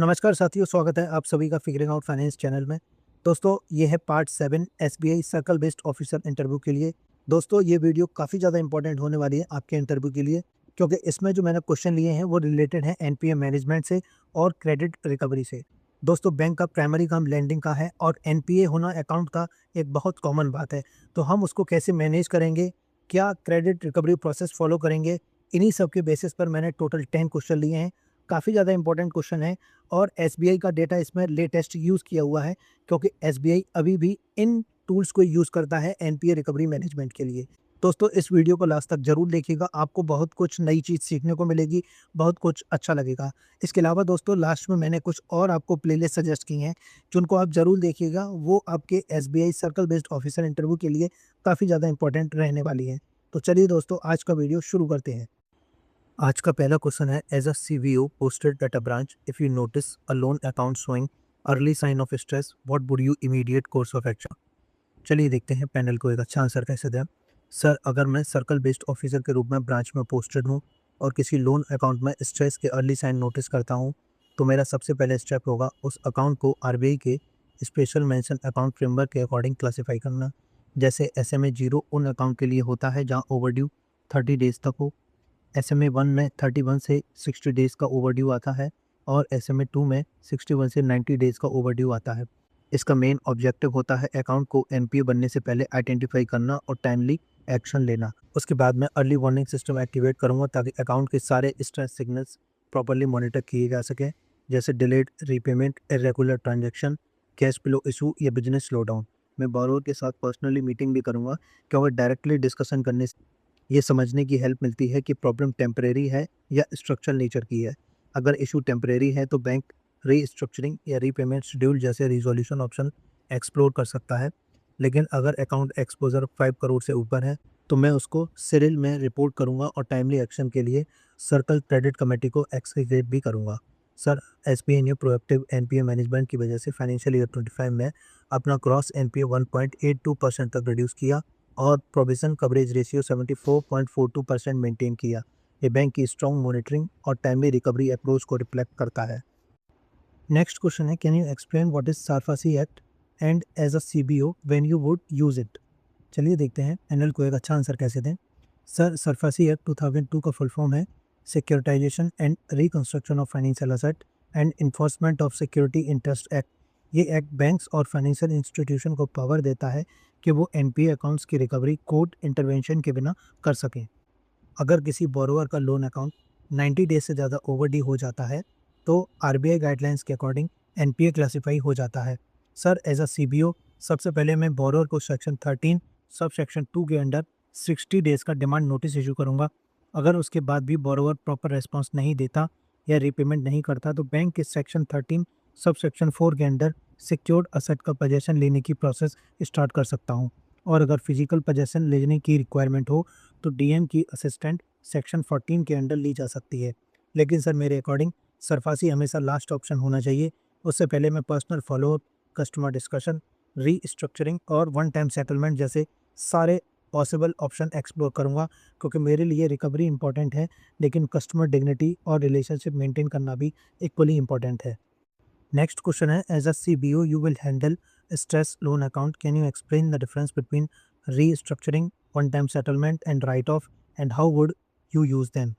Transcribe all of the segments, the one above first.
नमस्कार साथियों, स्वागत है आप सभी का फिगरिंग आउट फाइनेंस चैनल में। दोस्तों, ये है part 7 SBI circle based officer interview के लिए। दोस्तों, ये वीडियो काफ़ी ज़्यादा इंपॉर्टेंट होने वाली है आपके इंटरव्यू के लिए, क्योंकि इसमें जो मैंने क्वेश्चन लिए हैं वो रिलेटेड हैं एनपीए मैनेजमेंट से और क्रेडिट रिकवरी से। दोस्तों, बैंक का प्राइमरी काम लैंडिंग का है और एनपीए होना अकाउंट का एक बहुत कॉमन बात है। तो हम उसको कैसे मैनेज करेंगे, क्या क्रेडिट रिकवरी प्रोसेस फॉलो करेंगे, इन्हीं सब के बेसिस पर मैंने टोटल 10 क्वेश्चन लिए हैं। काफ़ी ज़्यादा इंपॉर्टेंट क्वेश्चन है और एसबीआई का डेटा इसमें लेटेस्ट यूज़ किया हुआ है, क्योंकि एसबीआई अभी भी इन टूल्स को यूज़ करता है एनपीए रिकवरी मैनेजमेंट के लिए। दोस्तों, इस वीडियो को लास्ट तक ज़रूर देखिएगा, आपको बहुत कुछ नई चीज़ सीखने को मिलेगी, बहुत कुछ अच्छा लगेगा। इसके अलावा दोस्तों, लास्ट में मैंने कुछ और आपको प्लेलिस्ट सजेस्ट की हैं, जिनको आप ज़रूर देखिएगा। वो आपके SBI circle based officer interview के लिए काफ़ी ज़्यादा इंपॉर्टेंट रहने वाली हैं। तो चलिए दोस्तों, आज का वीडियो शुरू करते हैं। आज का पहला क्वेश्चन है, as a CVO posted at a branch, if you notice a loan account showing early sign of stress, what would you immediate course of action. चलिए देखते हैं पैनल को एक अच्छा आंसर कैसे दें। सर, अगर मैं सर्कल बेस्ड ऑफिसर के रूप में ब्रांच में पोस्टेड हूँ और किसी लोन अकाउंट में स्ट्रेस के अर्ली साइन नोटिस करता हूँ, तो मेरा सबसे पहले स्टेप होगा उस अकाउंट को आरबीआई के स्पेशल मेंशन अकाउंट फ्रेमवर्क के अकॉर्डिंग क्लासीफाई करना। जैसे SMA 0 उन अकाउंट के लिए होता है जहाँ ओवरड्यू 30 डेज तक हो, SMA 1 में 31 से 60 डेज़ का ओवरड्यू आता है और SMA 2 में 61 से 90 डेज़ का ओवरड्यू आता है। इसका मेन ऑब्जेक्टिव होता है अकाउंट को एनपीए बनने से पहले आइडेंटिफाई करना और टाइमली एक्शन लेना। उसके बाद मैं अर्ली वार्निंग सिस्टम एक्टिवेट करूँगा ताकि अकाउंट के सारे स्ट्रेस सिग्नल्स प्रॉपर्ली मॉनिटर किए जा सकें, जैसे delayed repayment, irregular transaction, cash flow issue या बिजनेस स्लोडाउन। मैं बोरोवर के साथ पर्सनली मीटिंग भी करूँगा, क्योंकि डायरेक्टली डिस्कशन करने से ये समझने की हेल्प मिलती है कि प्रॉब्लम टेम्परेरी है या स्ट्रक्चरल नेचर की है। अगर इशू टेम्परेरी है तो बैंक रीस्ट्रक्चरिंग या रीपेमेंट शेड्यूल जैसे रिजोल्यूशन ऑप्शन एक्सप्लोर कर सकता है। लेकिन अगर अकाउंट एक्सपोजर 5 करोड़ से ऊपर है तो मैं उसको सिरिल में रिपोर्ट करूंगा और टाइमली एक्शन के लिए सर्कल क्रेडिट कमेटी को एक्सक्रीट भी करूंगा। सर, एसबीआई ने प्रोएक्टिव एनपीए मैनेजमेंट की वजह से फाइनेंशियल ईयर 25 में अपना क्रॉस एनपीए 1.82% तक रिड्यूस किया और प्रोविजन कवरेज रेशियो 74.42% मेंटेन किया। ये बैंक की स्ट्रॉन्ग मॉनिटरिंग और टाइमली रिकवरी अप्रोच को रिफ्लेक्ट करता है। नेक्स्ट क्वेश्चन है, can you explain what is SARFAESI act and as a CBO when you would use it. चलिए देखते हैं पैनल को एक अच्छा आंसर कैसे दें। सर, सरफासी एक्ट 2002 का फुल फॉर्म है securitisation and reconstruction of financial asset and enforcement of security interest act. ये एक्ट बैंक्स और फाइनेंशियल इंस्टीट्यूशन को पावर देता है कि वो एनपीए अकाउंट्स की रिकवरी कोर्ट इंटरवेंशन के बिना कर सकें। अगर किसी बोरोवर का लोन अकाउंट 90 डेज से ज़्यादा ओवरड्यू हो जाता है तो आरबीआई गाइडलाइंस के अकॉर्डिंग एनपीए क्लासीफाई हो जाता है। सर, एज अ सीबीओ सबसे पहले मैं बोरोवर को सेक्शन 13 सब सेक्शन 2 के अंडर 60 डेज़ का डिमांड नोटिस इशू करूंगा। अगर उसके बाद भी बोरोवर प्रॉपर रेस्पॉन्स नहीं देता या रीपेमेंट नहीं करता तो बैंक के सेक्शन 13 सब सेक्शन 4 के अंडर सिक्योर्ड असेट का पोजेसन लेने की प्रोसेस स्टार्ट कर सकता हूँ। और अगर फिजिकल पोजेसन लेने की रिक्वायरमेंट हो तो डीएम की असिस्टेंट सेक्शन 14 के अंडर ली जा सकती है। लेकिन सर, मेरे अकॉर्डिंग सरफासी हमेशा लास्ट ऑप्शन होना चाहिए। उससे पहले मैं personal follow up, customer discussion, restructuring और वन टाइम सेटलमेंट जैसे सारे पॉसिबल ऑप्शन एक्सप्लोर करूंगा, क्योंकि मेरे लिए रिकवरी इंपॉर्टेंट है, लेकिन कस्टमर डिग्निटी और रिलेशनशिप मेंटेन करना भी इक्वली इंपॉर्टेंट है। नेक्स्ट क्वेश्चन है, as a CBO you will handle stress loan account, can you explain the difference between restructuring, one time settlement and write off and how would you use them.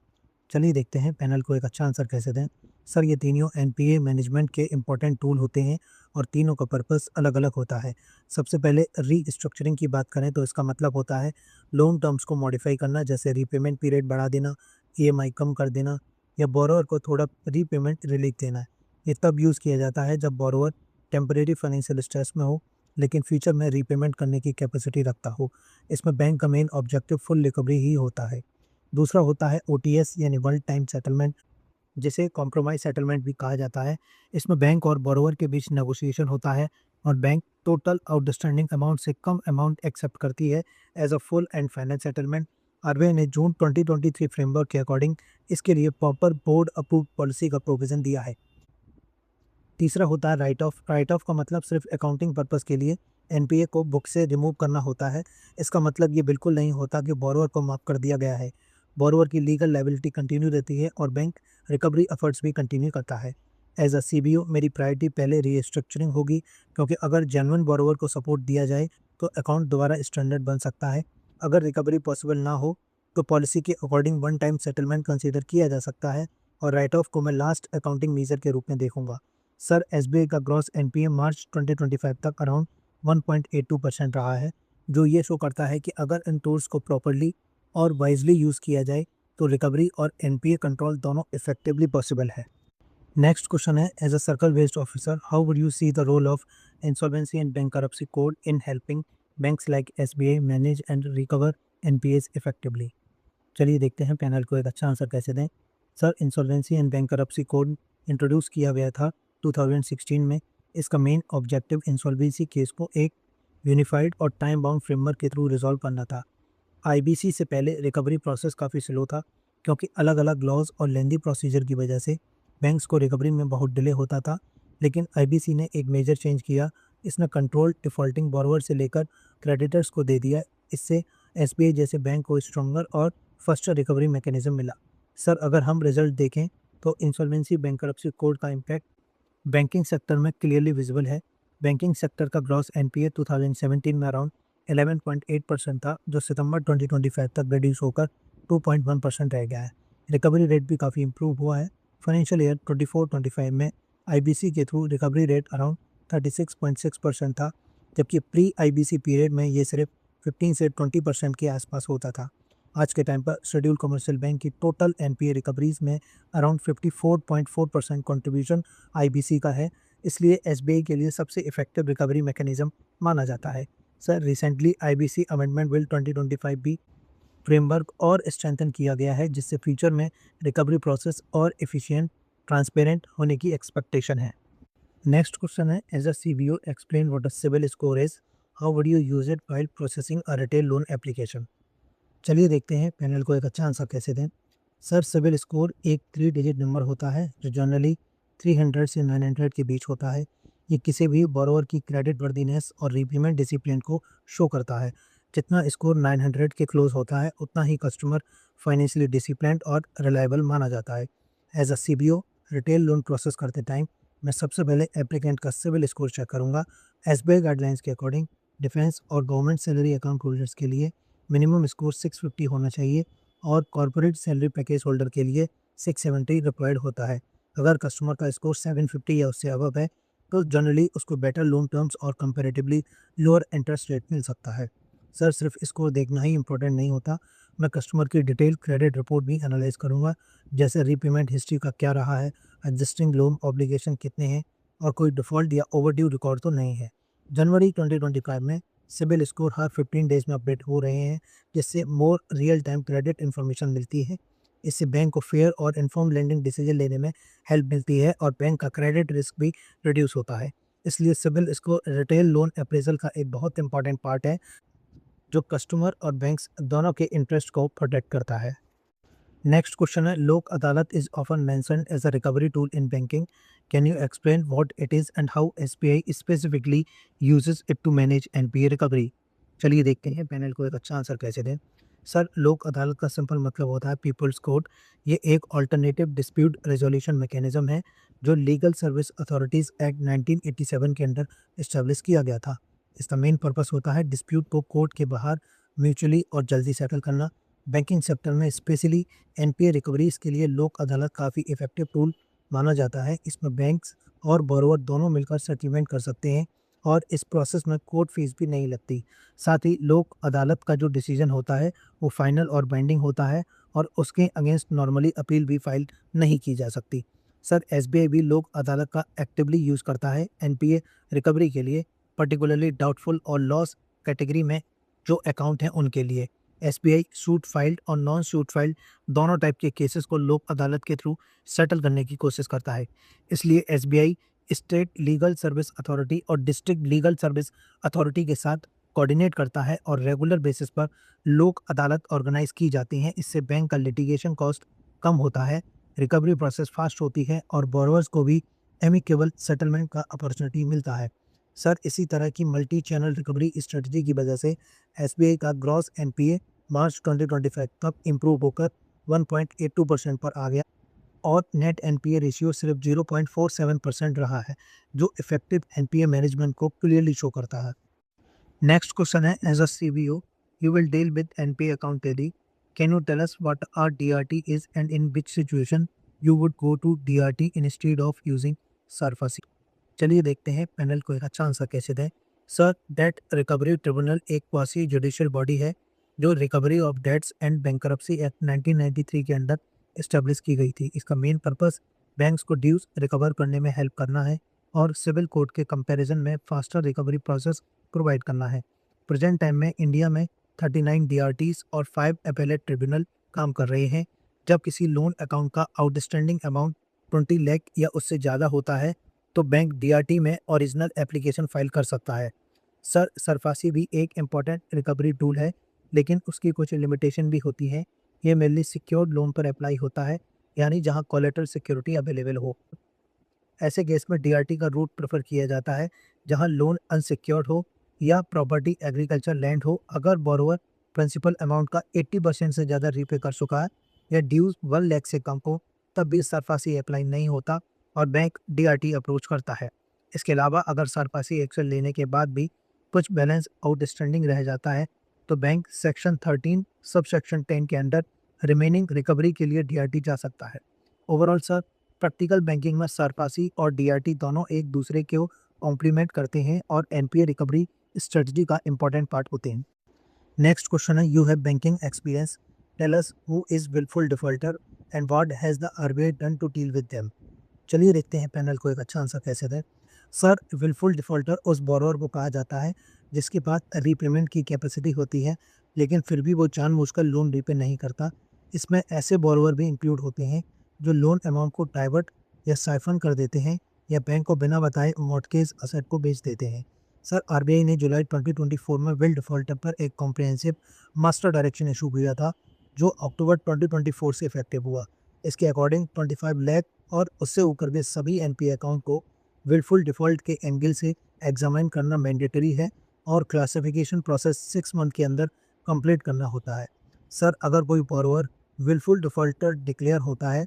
चलिए देखते हैं panel को एक अच्छा answer कैसे दें। Sir, ये तीनों एनपीए मैनेजमेंट के इंपॉर्टेंट टूल होते हैं और तीनों का पर्पस अलग अलग होता है। सबसे पहले रीस्ट्रक्चरिंग की बात करें तो इसका मतलब होता है लोन टर्म्स को मॉडिफाई करना, जैसे रीपेमेंट पीरियड बढ़ा देना, ईएमआई कम कर देना या बोरोवर को थोड़ा रीपेमेंट रिलीफ देना। ये तब यूज़ किया जाता है जब बोरोवर टेम्परेरी फाइनेंशियल स्ट्रेस में हो लेकिन फ्यूचर में रीपेमेंट करने की कैपेसिटी रखता हो। इसमें बैंक का मेन ऑब्जेक्टिव फुल रिकवरी ही होता है। दूसरा होता है ओटीएस यानी वन टाइम सेटलमेंट, जिसे कॉम्प्रोमाइज़ सेटलमेंट भी कहा जाता है। इसमें बैंक और बोरोवर के बीच नेगोशिएशन होता है और बैंक टोटल आउटस्टैंडिंग अमाउंट से कम अमाउंट एक्सेप्ट करती है as a full and final settlement. RBI ने जून 2023 फ्रेमवर्क के अकॉर्डिंग इसके लिए प्रॉपर बोर्ड अप्रूव्ड पॉलिसी का प्रोविज़न दिया है। तीसरा होता है राइट ऑफ। राइट ऑफ का मतलब सिर्फ अकाउंटिंग पर्पस के लिए एनपीए को बुक से रिमूव करना होता है। इसका मतलब ये बिल्कुल नहीं होता कि बोरोवर को माफ़ कर दिया गया है। बोरोवर की लीगल लायबिलिटी कंटिन्यू रहती है और बैंक रिकवरी एफर्ट्स भी कंटिन्यू करता है। एज अ सीबीओ मेरी प्रायोरिटी पहले रीस्ट्रक्चरिंग होगी, क्योंकि अगर जेन्युइन बोरोवर को सपोर्ट दिया जाए तो अकाउंट दोबारा स्टैंडर्ड बन सकता है। अगर रिकवरी पॉसिबल ना हो तो पॉलिसी के according one time settlement consider किया जा सकता है और राइट ऑफ को मैं लास्ट अकाउंटिंग मेजर के रूप में देखूंगा। सर, एसबीआई का ग्रॉस एनपीए मार्च 2025 तक अराउंड 1.82% रहा है, जो ये शो करता है कि अगर इन टूल्स को प्रॉपरली और वाइजली यूज़ किया जाए तो रिकवरी और एनपीए कंट्रोल दोनों इफेक्टिवली पॉसिबल है। नेक्स्ट क्वेश्चन है, as a circle based officer how would you see the role of insolvency and bankruptcy code in helping banks like SBI manage and recover NPAs effectively. चलिए देखते हैं panel को एक अच्छा answer कैसे दें। Sir, insolvency and bankruptcy code introduce किया गया था 2016 में। इसका मेन ऑब्जेक्टिव इंसॉल्वेंसी केस को एक यूनिफाइड और टाइम बाउंड फ्रेमवर्क के थ्रू रिजॉल्व करना था। आईबीसी से पहले रिकवरी प्रोसेस काफ़ी स्लो था, क्योंकि अलग अलग लॉज और लेंदी प्रोसीजर की वजह से बैंक्स को रिकवरी में बहुत डिले होता था। लेकिन आईबीसी ने एक मेजर चेंज किया। इसने कंट्रोल डिफ़ॉल्टिंग बोरोवर से लेकर क्रेडिटर्स को दे दिया। इससे एसबीआई जैसे बैंक को स्ट्रॉन्गर और फास्टर रिकवरी मैकेनिज्म मिला। सर, अगर हम रिजल्ट देखें तो इंसॉल्वेंसी बैंकरप्सी कोड का इम्पैक्ट बैंकिंग सेक्टर में क्लियरली विजिबल है। बैंकिंग सेक्टर का ग्रॉस एनपीए 2017 में अराउंड 11.8% था, जो सितंबर 2025 तक रिड्यूस होकर 2.1% रह गया है। रिकवरी रेट भी काफ़ी इंप्रूव हुआ है। फाइनेंशियल ईयर 24-25 में आईबीसी के थ्रू रिकवरी रेट अराउंड 36.6% था, जबकि प्री आईबीसी पीरियड में ये सिर्फ 15 से 20% के आसपास होता था। आज के टाइम पर शेड्यूल कमर्शियल बैंक की टोटल एनपीए रिकवरीज में अराउंड 54.4% कंट्रीब्यूशन आईबीसी का है। इसलिए एसबीआई के लिए सबसे इफेक्टिव रिकवरी मैकेनिज्म माना जाता है। Sir, recently IBC amendment bill 2025 भी फ्रेमवर्क और स्ट्रेंथन किया गया है, जिससे फ्यूचर में रिकवरी प्रोसेस और एफिशिएंट ट्रांसपेरेंट होने की एक्सपेक्टेशन है। नेक्स्ट क्वेश्चन है, as a CBO explain what a CIBIL score is, how would you use it while processing a retail loan application. चलिए देखते हैं पैनल को एक अच्छा आंसर कैसे दें। सर, सिबिल स्कोर एक 3 डिजिट नंबर होता है जो जनरली 300 से 900 के बीच होता है। ये किसी भी बोरोवर की क्रेडिट वर्दीनेस और रीपेमेंट डिसिप्लिन को शो करता है। जितना स्कोर 900 के क्लोज होता है, उतना ही कस्टमर फाइनेंशियली डिसिप्लिन्ड और रिलायबल माना जाता है। As a CBO retail loan process करते टाइम मैं सबसे पहले एप्लीकेंट का सिबिल स्कोर चेक करूंगा। एसबीआई गाइडलाइंस के अकॉर्डिंग डिफेंस और गवर्नमेंट सैलरी अकाउंट होल्डर्स के लिए मिनिमम स्कोर 650 होना चाहिए और कॉर्पोरेट सैलरी पैकेज होल्डर के लिए 670 रिक्वायर्ड होता है। अगर कस्टमर का स्कोर 750 या उससे अबव है तो जनरली उसको बेटर लोन टर्म्स और कंपैरेटिवली लोअर इंटरेस्ट रेट मिल सकता है। सर, सिर्फ स्कोर देखना ही इंपॉर्टेंट नहीं होता, मैं कस्टमर की डिटेल क्रेडिट रिपोर्ट भी एनालाइज करूंगा, जैसे रीपेमेंट हिस्ट्री का क्या रहा है, एग्जिस्टिंग लोन ऑब्लिगेशन कितने हैं और कोई डिफ़ॉल्ट या ओवरड्यू रिकॉर्ड तो नहीं है। जनवरी 2025 में सिबिल स्कोर हर 15 डेज में अपडेट हो रहे हैं, जिससे more real time credit information मिलती है। इससे बैंक को फेयर और इन्फॉर्म लेंडिंग डिसीजन लेने में हेल्प मिलती है और बैंक का क्रेडिट रिस्क भी रिड्यूस होता है। इसलिए CIBIL score retail loan appraisal का एक बहुत इंपॉर्टेंट पार्ट है, जो कस्टमर और बैंक्स दोनों के इंटरेस्ट को प्रोटेक्ट करता है। नेक्स्ट क्वेश्चन है, Lok Adalat is often mentioned as a recovery tool in banking, can you explain what it is and how SBI specifically uses it to manage NPA recovery. चलिए देखते हैं पैनल को एक अच्छा आंसर कैसे दें। सर, लोक अदालत का सिंपल मतलब होता है पीपल्स कोर्ट। ये एक ऑल्टरनेटिव डिस्प्यूट रेजोल्यूशन मैकेनिज्म है जो लीगल सर्विस अथॉरिटीज़ एक्ट 1987 के अंडर इस्टेब्लिश किया गया था। इसका मेन पर्पस होता है डिस्प्यूट को कोर्ट के बाहर म्यूचुअली और जल्दी सेटल करना। बैंकिंग सेक्टर में स्पेशली एनपीए रिकवरीज के लिए लोक अदालत काफ़ी इफेक्टिव टूल माना जाता है। इसमें बैंक्स और बोरोवर दोनों मिलकर सेटलमेंट कर सकते हैं और इस प्रोसेस में कोर्ट फीस भी नहीं लगती। साथ ही लोक अदालत का जो डिसीजन होता है वो फाइनल और बाइंडिंग होता है और उसके अगेंस्ट नॉर्मली अपील भी फाइल नहीं की जा सकती। सर, एसबीआई भी लोक अदालत का एक्टिवली यूज़ करता है एनपीए रिकवरी के लिए, पर्टिकुलरली डाउटफुल और लॉस कैटेगरी में जो अकाउंट हैं उनके लिए। एसबीआई सूट फाइल्ड और नॉन सूट फाइल्ड दोनों टाइप के केसेस को लोक अदालत के थ्रू सेटल करने की कोशिश करता है। इसलिए SBI state legal service authority और डिस्ट्रिक्ट लीगल सर्विस अथॉरिटी के साथ कोऑर्डिनेट करता है और रेगुलर बेसिस पर लोक अदालत ऑर्गेनाइज की जाती हैं। इससे बैंक का लिटिगेशन कॉस्ट कम होता है, रिकवरी प्रोसेस फास्ट होती है और बोरोवर्स को भी एमिकेबल सेटलमेंट का अपॉर्चुनिटी मिलता है। सर, इसी तरह की मल्टी चैनल रिकवरी स्ट्रेटजी की वजह से एसबीआई का ग्रॉस एनपीए मार्च 2025 तक इम्प्रूव होकर 1.82% पर आ गया। और नेट एनपीए रेशियो सिर्फ 0.47% रहा है, जो इफेक्टिव एनपीए मैनेजमेंट को क्लियरली शो करता है। नेक्स्ट क्वेश्चन है, as a CBO you will deal with NPA account daily, can you tell us what are DRT is and in which situation you would go to DRT instead of using SARFAESI. चलिए देखते हैं panel को एक अच्छा answer कैसे दें। Sir, debt recovery tribunal एक quasi judicial body है जो recovery of debts and bankruptcy act 1993 के अंदर इस्टेब्लिश की गई थी। इसका मेन पर्पस बैंक्स को ड्यूज रिकवर करने में हेल्प करना है और सिविल कोर्ट के कंपैरिजन में फास्टर रिकवरी प्रोसेस प्रोवाइड करना है। प्रेजेंट टाइम में इंडिया में 39 डीआरटीज और 5 एपेलेट ट्रिब्यूनल काम कर रहे हैं। जब किसी लोन अकाउंट का आउटस्टैंडिंग अमाउंट 20 लाख या उससे ज़्यादा होता है तो बैंक डीआरटी में ओरिजिनल एप्लीकेशन फाइल कर सकता है। सर, सरफासी भी एक इम्पॉर्टेंट रिकवरी टूल है, लेकिन उसकी कुछ लिमिटेशन भी होती है। ये मेनली सिक्योर्ड लोन पर अप्लाई होता है, यानी जहां कोलेटरल सिक्योरिटी अवेलेबल हो। ऐसे केस में डीआरटी का रूट प्रेफर किया जाता है जहां लोन अनसिक्योर्ड हो या प्रॉपर्टी एग्रीकल्चर लैंड हो। अगर बोरोवर प्रिंसिपल अमाउंट का 80% से ज़्यादा रीपे कर चुका है या ड्यूज 1 लाख से कम हो, तब भी सरफासी अप्लाई नहीं होता और बैंक डीआरटी अप्रोच करता है। इसके अलावा अगर सरफासी एक्शन लेने के बाद भी कुछ बैलेंस आउटस्टैंडिंग रह जाता है तो बैंक सेक्शन 13 सब सेक्शन 10 के अंडर रिमेनिंग रिकवरी के लिए डीआरटी जा सकता है। ओवरऑल सर, प्रैक्टिकल बैंकिंग में सरफासी और डीआरटी दोनों एक दूसरे को कॉम्प्लीमेंट करते हैं और एनपीए रिकवरी स्ट्रेटजी का इंपॉर्टेंट पार्ट होते हैं। नेक्स्ट क्वेश्चन है, you have banking experience, tell us who is wilful defaulter and what has the RBI done to deal with them. चलिए देखते हैं पैनल को एक अच्छा आंसर कैसे दें। सर, विलफुल डिफॉल्टर उस बोरोवर को कहा जाता है जिसके पास रीपेमेंट की कैपेसिटी होती है, लेकिन फिर भी वो जानबूझकर लोन रीपे नहीं करता। इसमें ऐसे बोरोवर भी इंक्लूड होते हैं जो लोन अमाउंट को डाइवर्ट या साइफन कर देते हैं या बैंक को बिना बताए मॉर्टगेज असेट को बेच देते हैं। सर, आरबीआई ने जुलाई 2024 में विल डिफॉल्टर पर एक कॉम्प्रिहेंसिव मास्टर डायरेक्शन इशू किया था, जो अक्टूबर 2024 से इफेक्टिव हुआ। इसके अकॉर्डिंग 25 लाख और उससे ऊपर के सभी एनपीए अकाउंट को विलफुल डिफॉल्ट के एंगल से एग्जामिन करना मैंडेटरी है और क्लासिफिकेशन प्रोसेस 6 मंथ के अंदर कंप्लीट करना होता है। सर, अगर कोई बोरोवर विलफुल डिफॉल्टर डिक्लेयर होता है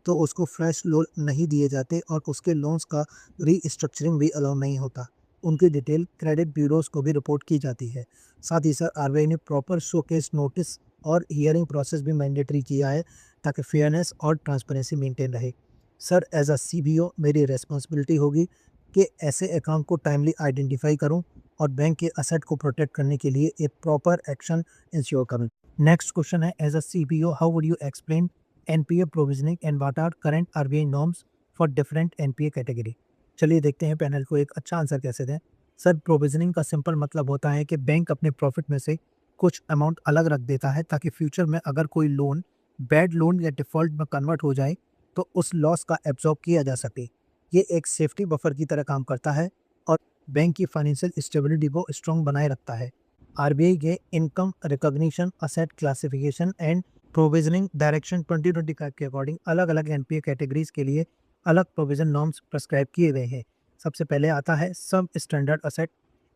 तो उसको फ्रेश लोन नहीं दिए जाते और उसके लोन्स का रीस्ट्रक्चरिंग भी अलाउ नहीं होता। उनकी डिटेल क्रेडिट ब्यूरोज को भी रिपोर्ट की जाती है। साथ ही सर, आरबीआई ने प्रॉपर शोकेस नोटिस और हियरिंग प्रोसेस भी मैंडेटरी किया है ताकि फेयरनेस और ट्रांसपेरेंसी मेंटेन रहे। सर, एज अ सीबीओ मेरी रेस्पॉन्सिबिलिटी होगी कि ऐसे अकाउंट को टाइमली आइडेंटिफाई करूं और बैंक के असेट को प्रोटेक्ट करने के लिए एक प्रॉपर एक्शन इंश्योर करूं। नेक्स्ट क्वेश्चन है, as a CBO how would you explain NPA provisioning and what are current RBI norms for different NPA category. चलिए देखते हैं पैनल को एक अच्छा आंसर कैसे दें। सर, प्रोविजनिंग का सिंपल मतलब होता है कि बैंक अपने प्रॉफिट में से कुछ अमाउंट अलग रख देता है ताकि फ्यूचर में अगर कोई लोन बैड लोन या डिफॉल्ट में कन्वर्ट हो जाए तो उस लॉस का एब्जॉर्ब किया जा सके। ये एक सेफ्टी बफर की तरह काम करता है और बैंक की फाइनेंशियल स्टेबिलिटी को स्ट्रॉन्ग बनाए रखता है। आरबीआई के income recognition, asset classification and provisioning direction 2025 के अकॉर्डिंग अलग अलग एनपीए कैटेगरीज के लिए अलग प्रोविजन नॉर्म्स प्रेस्क्राइब किए गए हैं। सबसे पहले आता है सब स्टैंडर्ड असेट।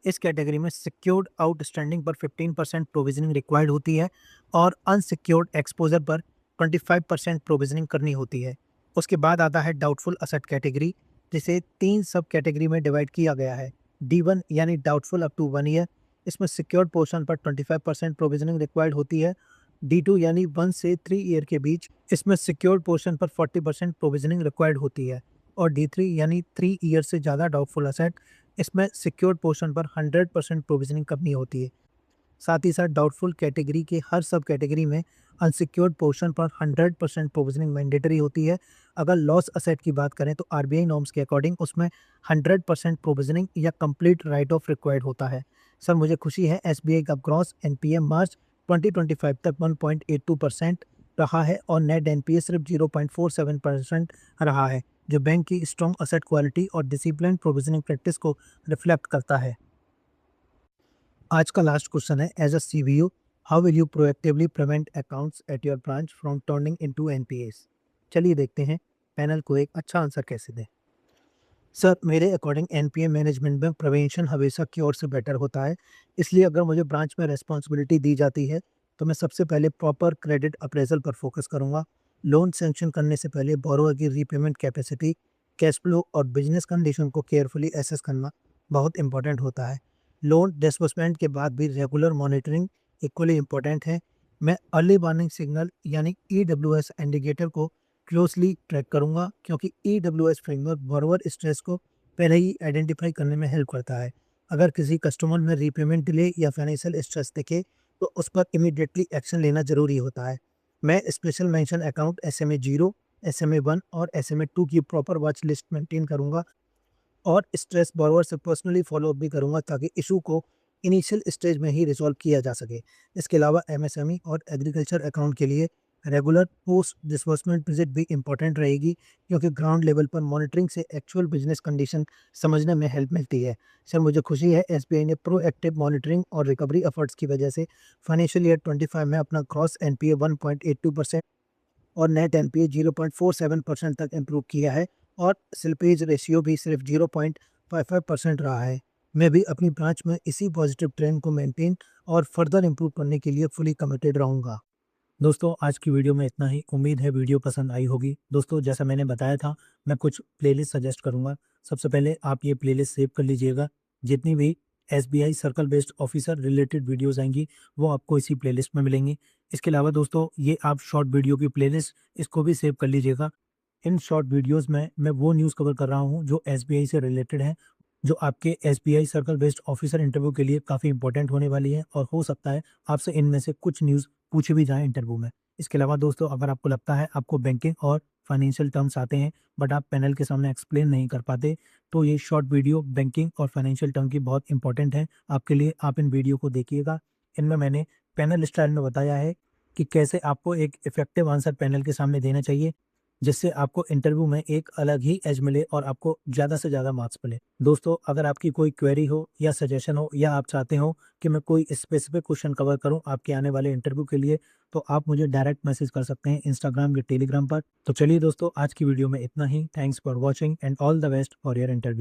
इस कैटेगरी में सिक्योर्ड आउटस्टैंडिंग पर 15% प्रोविजनिंग रिक्वायर्ड होती है और अनसिक्योर्ड एक्सपोजर पर 25% प्रोविजनिंग करनी होती है। उसके बाद आता है डाउटफुल असेट कैटेगरी, जिसे 3 सब कैटेगरी में डिवाइड किया गया है। D1 यानी डाउटफुल अप टू 1 ईयर, इसमें सिक्योर्ड पोर्शन पर 25% प्रोविजनिंग रिक्वायर्ड होती है। D2 यानी 1 से 3 ईयर के बीच, इसमें सिक्योर्ड पोर्शन पर 40% प्रोविजनिंग रिक्वायर्ड होती है। और D3 यानी 3 ईयर से ज़्यादा डाउटफुल असेट, इसमें सिक्योर्ड पोर्शन पर 100% प्रोविजनिंग करनी होती है। साथ ही साथ डाउटफुल कैटेगरी के हर सब कैटेगरी में अनसिक्योर्ड पोर्शन पर 100% प्रोविजनिंग मैंडेटरी होती है। अगर लॉस असेट की बात करें तो आरबीआई नॉर्म्स के अकॉर्डिंग उसमें 100% प्रोविजनिंग या कंप्लीट राइट ऑफ रिक्वायर्ड होता है। सर, मुझे खुशी है एसबीआई का ग्रॉस एनपीए मार्च 2025 तक 1.82% रहा है और नेट एनपीए सिर्फ 0.47% रहा है, जो बैंक की स्ट्रॉन्ग असेट क्वालिटी और डिसिप्लिन प्रोविजनिंग प्रैक्टिस को रिफ्लेक्ट करता है। आज का लास्ट क्वेश्चन है, as a CVO how will you proactively prevent accounts at your branch from turning into NPS. चलिए देखते हैं पैनल को एक अच्छा आंसर कैसे दें। सर, मेरे अकॉर्डिंग एनपीए मैनेजमेंट में प्रिवेंशन हमेशा की ओर से बेटर होता है। इसलिए अगर मुझे ब्रांच में रेस्पॉन्सिबिलिटी दी जाती है तो मैं सबसे पहले प्रॉपर क्रेडिट अप्रेजल पर फोकस करूंगा। लोन सैंक्शन करने से पहले बोरोवर की रीपेमेंट कैपेसिटी, कैश फ्लो और बिजनेस कंडीशन को केयरफुली एसेस करना बहुत इंपॉर्टेंट होता है। लोन डिसबर्समेंट के बाद भी रेगुलर मॉनिटरिंग इक्वली इम्पोर्टेंट है। मैं अर्ली वार्निंग सिग्नल यानी ईडब्ल्यूएस इंडिकेटर को क्लोजली ट्रैक करूंगा, क्योंकि ईडब्ल्यूएस फ्रेमवर्क बोरोवर स्ट्रेस को पहले ही आइडेंटिफाई करने में हेल्प करता है। अगर किसी कस्टमर में रीपेमेंट डिले या फाइनेंशियल स्ट्रेस दिखे तो उस पर इमीडिएटली एक्शन लेना जरूरी होता है। मैं special mention account SMA 0, SMA 1 और SMA 2 की प्रॉपर वॉच लिस्ट मेंटेन करूंगा और स्ट्रेस बोरोवर से पर्सनली फॉलो अप भी करूंगा, ताकि इशू को इनिशियल स्टेज में ही रिजॉल्व किया जा सके। इसके अलावा MSME और एग्रीकल्चर अकाउंट के लिए रेगुलर पोस्ट डिसबर्समेंट विजिट भी इंपॉर्टेंट रहेगी, क्योंकि ग्राउंड लेवल पर मॉनिटरिंग से एक्चुअल बिजनेस कंडीशन समझने में हेल्प मिलती है। सर, मुझे खुशी है SBI ने प्रोएक्टिव मॉनिटरिंग और रिकवरी एफर्ट्स की वजह से फाइनेंशियल ईयर 25 में अपना ग्रॉस NPA 1.82% और नेट NPA 0.47% तक इम्प्रूव किया है और स्लिपेज रेशियो भी सिर्फ 0.55% रहा है। मैं भी अपनी ब्रांच में इसी पॉजिटिव ट्रेंड को मेंटेन और फर्दर इम्प्रूव करने के लिए फुली कमिटेड रहूँगा। दोस्तों, आज की वीडियो में इतना ही। उम्मीद है वीडियो पसंद आई होगी। दोस्तों, जैसा मैंने बताया था, मैं कुछ प्लेलिस्ट सजेस्ट करूंगा। सबसे पहले आप ये प्लेलिस्ट सेव कर लीजिएगा। जितनी भी SBI circle based officer related videos आएंगी वो आपको इसी प्लेलिस्ट में मिलेंगी। इसके अलावा दोस्तों, ये आप शॉर्ट वीडियो की प्लेलिस्ट इसको भी सेव कर लीजिएगा। इन शॉर्ट वीडियोस में मैं वो न्यूज़ कवर कर रहा हूँ जो SBI से रिलेटेड है, जो आपके SBI circle based officer interview के लिए काफ़ी इंपॉर्टेंट होने वाली है, और हो सकता है आपसे इनमें से कुछ न्यूज़ पूछे भी जाएँ इंटरव्यू में। इसके अलावा दोस्तों, अगर आपको लगता है आपको बैंकिंग और फाइनेंशियल टर्म्स आते हैं बट आप पैनल के सामने एक्सप्लेन नहीं कर पाते, तो ये शॉर्ट वीडियो बैंकिंग और फाइनेंशियल टर्म की बहुत इंपॉर्टेंट है आपके लिए। आप इन वीडियो को देखिएगा। इनमें मैंने पैनल स्टाइल में बताया है कि कैसे आपको एक इफेक्टिव आंसर पैनल के सामने देना चाहिए, जिससे आपको इंटरव्यू में एक अलग ही एज मिले और आपको ज़्यादा से ज़्यादा मार्क्स मिले। दोस्तों, अगर आपकी कोई क्वेरी हो या सजेशन हो, या आप चाहते हो कि मैं कोई स्पेसिफिक क्वेश्चन कवर करूं आपके आने वाले इंटरव्यू के लिए, तो आप मुझे डायरेक्ट मैसेज कर सकते हैं इंस्टाग्राम या टेलीग्राम पर। तो चलिए दोस्तों, आज की वीडियो में इतना ही। Thanks for watching and all the best for your interview.